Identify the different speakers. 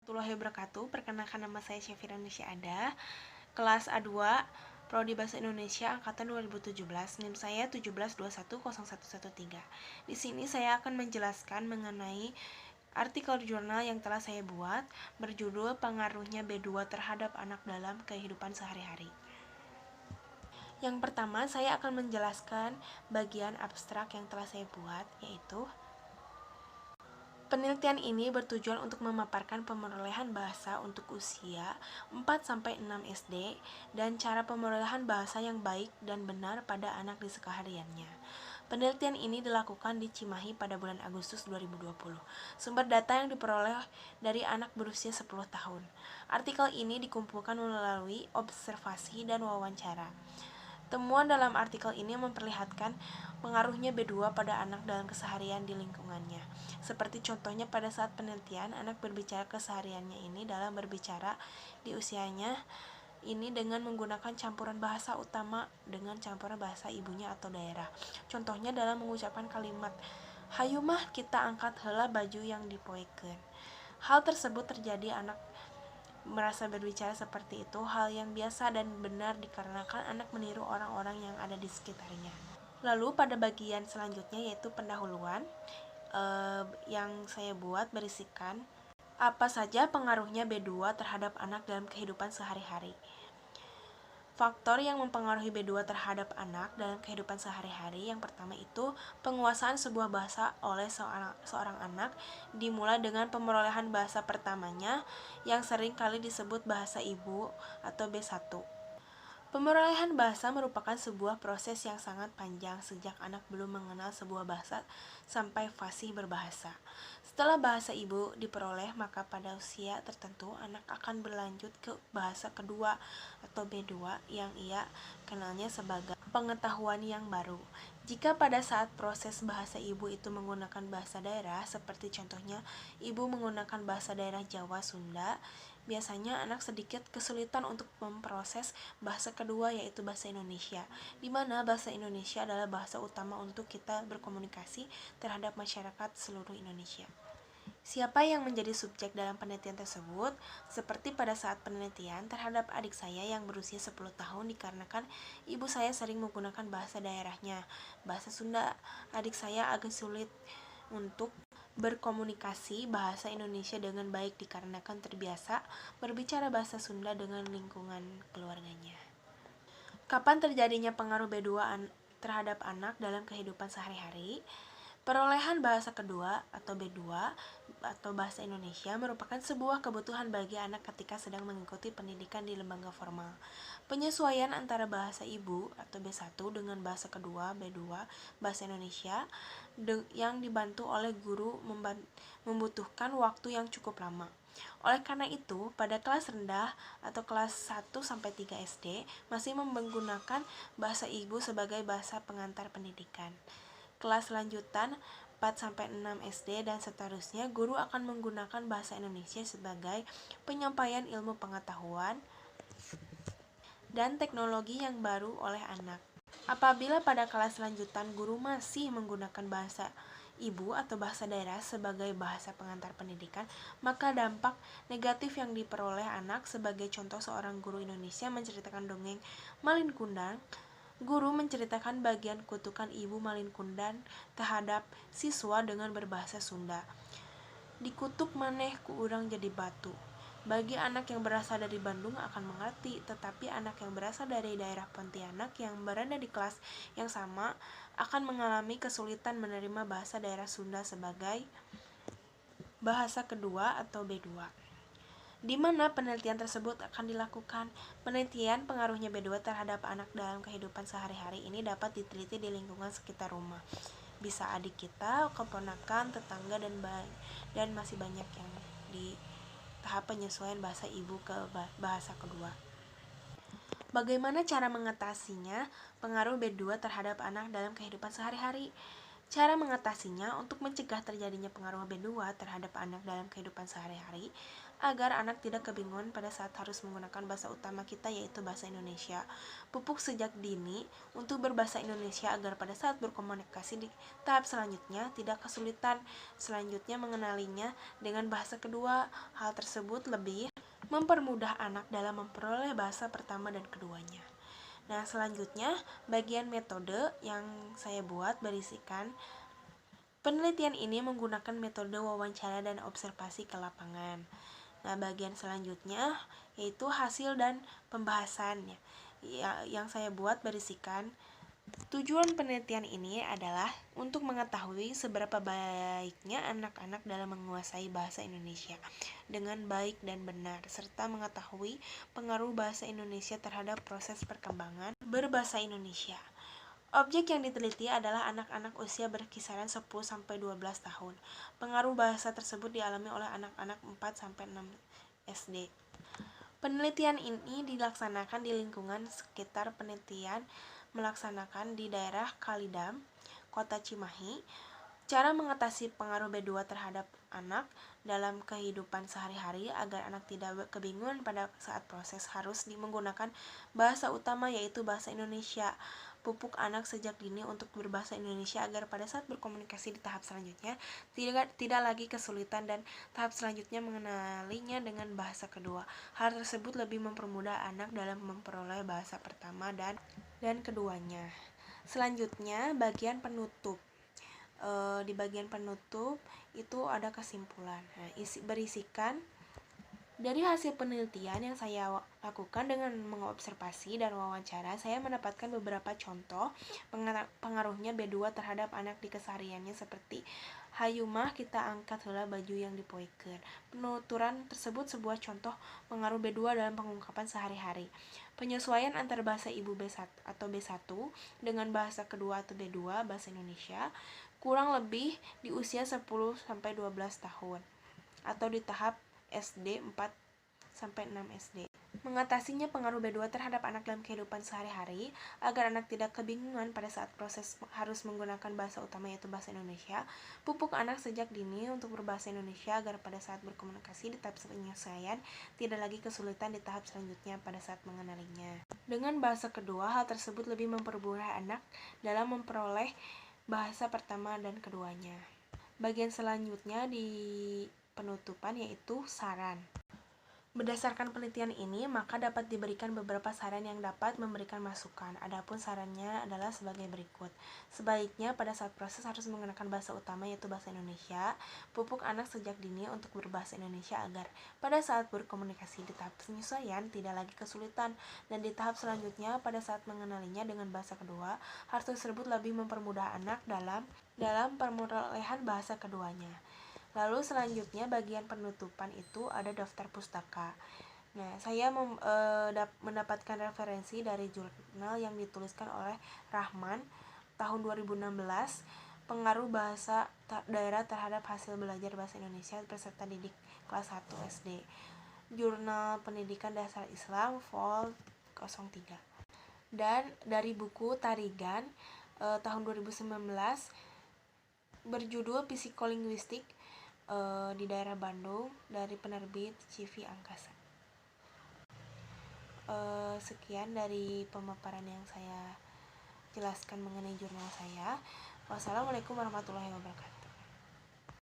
Speaker 1: Warahmatullahi wabarakatuh. Perkenalkan, nama saya Syafira Ada, kelas A2, Prodi Bahasa Indonesia angkatan 2017. NIM saya 17210113. Di sini saya akan menjelaskan mengenai artikel jurnal yang telah saya buat berjudul Pengaruhnya B2 terhadap anak dalam kehidupan sehari-hari. Yang pertama, saya akan menjelaskan bagian abstrak yang telah saya buat, yaitu penelitian ini bertujuan untuk memaparkan pemerolehan bahasa untuk usia 4-6 SD dan cara pemerolehan bahasa yang baik dan benar pada anak di kesehariannya. Penelitian ini dilakukan di Cimahi pada bulan Agustus 2020. Sumber data yang diperoleh dari anak berusia 10 tahun. Artikel ini dikumpulkan melalui observasi dan wawancara. Temuan dalam artikel ini memperlihatkan pengaruhnya B2 pada anak dalam keseharian di lingkungannya. Seperti contohnya pada saat penelitian, anak berbicara kesehariannya ini dalam berbicara di usianya ini dengan menggunakan campuran bahasa utama dengan campuran bahasa ibunya atau daerah. Contohnya dalam mengucapkan kalimat, "Hayu mah kita angkat heula baju yang dipoekeun." Hal tersebut terjadi anak merasa berbicara seperti itu hal yang biasa dan benar dikarenakan anak meniru orang-orang yang ada di sekitarnya. Lalu pada bagian selanjutnya yaitu pendahuluan yang saya buat berisikan apa saja pengaruhnya B2 terhadap anak dalam kehidupan sehari-hari. Faktor yang mempengaruhi B2 terhadap anak dalam kehidupan sehari-hari yang pertama itu penguasaan sebuah bahasa oleh seorang anak dimulai dengan pemerolehan bahasa pertamanya yang sering kali disebut bahasa ibu atau B1. Pemerolehan bahasa merupakan sebuah proses yang sangat panjang sejak anak belum mengenal sebuah bahasa sampai fasih berbahasa. Setelah bahasa ibu diperoleh, maka pada usia tertentu anak akan berlanjut ke bahasa kedua atau B2 yang ia kenalnya sebagai pengetahuan yang baru. Jika pada saat proses bahasa ibu itu menggunakan bahasa daerah, seperti contohnya ibu menggunakan bahasa daerah Jawa Sunda, biasanya anak sedikit kesulitan untuk memproses bahasa kedua yaitu bahasa Indonesia, di mana bahasa Indonesia adalah bahasa utama untuk kita berkomunikasi terhadap masyarakat seluruh Indonesia. Siapa yang menjadi subjek dalam penelitian tersebut? Seperti pada saat penelitian terhadap adik saya yang berusia 10 tahun dikarenakan ibu saya sering menggunakan bahasa daerahnya, bahasa Sunda. Adik saya agak sulit untuk berkomunikasi bahasa Indonesia dengan baik dikarenakan terbiasa berbicara bahasa Sunda dengan lingkungan keluarganya. Kapan terjadinya pengaruh B2 terhadap anak dalam kehidupan sehari-hari? Perolehan bahasa kedua atau B2 atau bahasa Indonesia merupakan sebuah kebutuhan bagi anak ketika sedang mengikuti pendidikan di lembaga formal. Penyesuaian antara bahasa ibu atau B1 dengan bahasa kedua B2 bahasa Indonesia yang dibantu oleh guru membutuhkan waktu yang cukup lama. Oleh karena itu, pada kelas rendah atau kelas 1-3 SD masih menggunakan bahasa ibu sebagai bahasa pengantar pendidikan. Kelas lanjutan 4-6 SD dan seterusnya, guru akan menggunakan bahasa Indonesia sebagai penyampaian ilmu pengetahuan dan teknologi yang baru oleh anak. Apabila pada kelas lanjutan guru masih menggunakan bahasa ibu atau bahasa daerah sebagai bahasa pengantar pendidikan, maka dampak negatif yang diperoleh anak sebagai contoh seorang guru Indonesia menceritakan dongeng Malin Kundang. Guru menceritakan bagian kutukan ibu Malin Kundang terhadap siswa dengan berbahasa Sunda. Dikutuk maneh ku urang jadi batu. Bagi anak yang berasal dari Bandung akan mengerti, tetapi anak yang berasal dari daerah Pontianak yang berada di kelas yang sama akan mengalami kesulitan menerima bahasa daerah Sunda sebagai bahasa kedua atau B2. Di mana penelitian tersebut akan dilakukan? Penelitian pengaruhnya B2 terhadap anak dalam kehidupan sehari-hari ini dapat diteliti di lingkungan sekitar rumah. Bisa adik kita, keponakan, tetangga, dan masih banyak yang di tahap penyesuaian bahasa ibu ke bahasa kedua. Bagaimana cara mengatasinya? Pengaruh B2 terhadap anak dalam kehidupan sehari-hari. Cara mengatasinya untuk mencegah terjadinya pengaruh B2 terhadap anak dalam kehidupan sehari-hari agar anak tidak kebingungan pada saat harus menggunakan bahasa utama kita yaitu bahasa Indonesia. Pupuk sejak dini untuk berbahasa Indonesia agar pada saat berkomunikasi di tahap selanjutnya tidak kesulitan selanjutnya mengenalinya dengan bahasa kedua. Hal tersebut lebih mempermudah anak dalam memperoleh bahasa pertama dan keduanya. Nah, selanjutnya bagian metode yang saya buat berisikan penelitian ini menggunakan metode wawancara dan observasi ke lapangan. Nah, bagian selanjutnya yaitu hasil dan pembahasannya. Yang saya buat berisikan tujuan penelitian ini adalah untuk mengetahui seberapa baiknya anak-anak dalam menguasai bahasa Indonesia dengan baik dan benar, serta mengetahui pengaruh bahasa Indonesia terhadap proses perkembangan berbahasa Indonesia. Objek yang diteliti adalah anak-anak usia berkisaran 10-12 tahun. Pengaruh bahasa tersebut dialami oleh anak-anak 4-6 SD. Penelitian ini dilaksanakan di lingkungan sekitar penelitian melaksanakan di daerah Kalidam, Kota Cimahi. Cara mengatasi pengaruh B2 terhadap anak dalam kehidupan sehari-hari agar anak tidak kebingungan pada saat proses harus menggunakan bahasa utama yaitu bahasa Indonesia. Pupuk anak sejak dini untuk berbahasa Indonesia agar pada saat berkomunikasi di tahap selanjutnya tidak lagi kesulitan dan tahap selanjutnya mengenalinya dengan bahasa kedua. Hal tersebut lebih mempermudah anak dalam memperoleh bahasa pertama dan keduanya. Selanjutnya bagian penutup. Di bagian penutup itu ada kesimpulan. Nah, berisikan dari hasil penelitian yang saya lakukan dengan mengobservasi dan wawancara, saya mendapatkan beberapa contoh pengaruhnya B2 terhadap anak di kesehariannya seperti hayu mah kita angkat heula baju yang dipoekeun. Penuturan tersebut sebuah contoh pengaruh B2 dalam pengungkapan sehari-hari. Penyesuaian antar bahasa ibu B1 atau B1 dengan bahasa kedua atau B2 bahasa Indonesia kurang lebih di usia 10-12 tahun atau di tahap SD 4-6 SD. Mengatasinya pengaruh B2 terhadap anak dalam kehidupan sehari-hari agar anak tidak kebingungan pada saat proses harus menggunakan bahasa utama yaitu bahasa Indonesia. Pupuk anak sejak dini untuk berbahasa Indonesia agar pada saat berkomunikasi di tahap penyesuaian tidak lagi kesulitan di tahap selanjutnya pada saat mengenalinya. Dengan bahasa kedua, hal tersebut lebih mempermudah anak dalam memperoleh bahasa pertama dan keduanya. Bagian selanjutnya di penutupan yaitu saran. Berdasarkan penelitian ini, maka dapat diberikan beberapa saran yang dapat memberikan masukan. Adapun sarannya adalah sebagai berikut. Sebaiknya pada saat proses harus menggunakan bahasa utama yaitu bahasa Indonesia. Pupuk anak sejak dini untuk berbahasa Indonesia agar pada saat berkomunikasi di tahap penyesuaian tidak lagi kesulitan dan di tahap selanjutnya pada saat mengenalinya dengan bahasa kedua, hal tersebut lebih mempermudah anak dalam perolehan bahasa keduanya. Lalu selanjutnya bagian penutupan itu ada daftar pustaka. Nah, saya mendapatkan referensi dari jurnal yang dituliskan oleh Rahman tahun 2016, pengaruh bahasa daerah terhadap hasil belajar bahasa Indonesia peserta didik kelas 1 SD. Jurnal Pendidikan Dasar Islam Vol 03. Dan dari buku Tarigan tahun 2019 berjudul Psikolinguistik di daerah Bandung dari penerbit CV Angkasa. Sekian dari pemaparan yang saya jelaskan mengenai jurnal saya. Wassalamualaikum warahmatullahi wabarakatuh.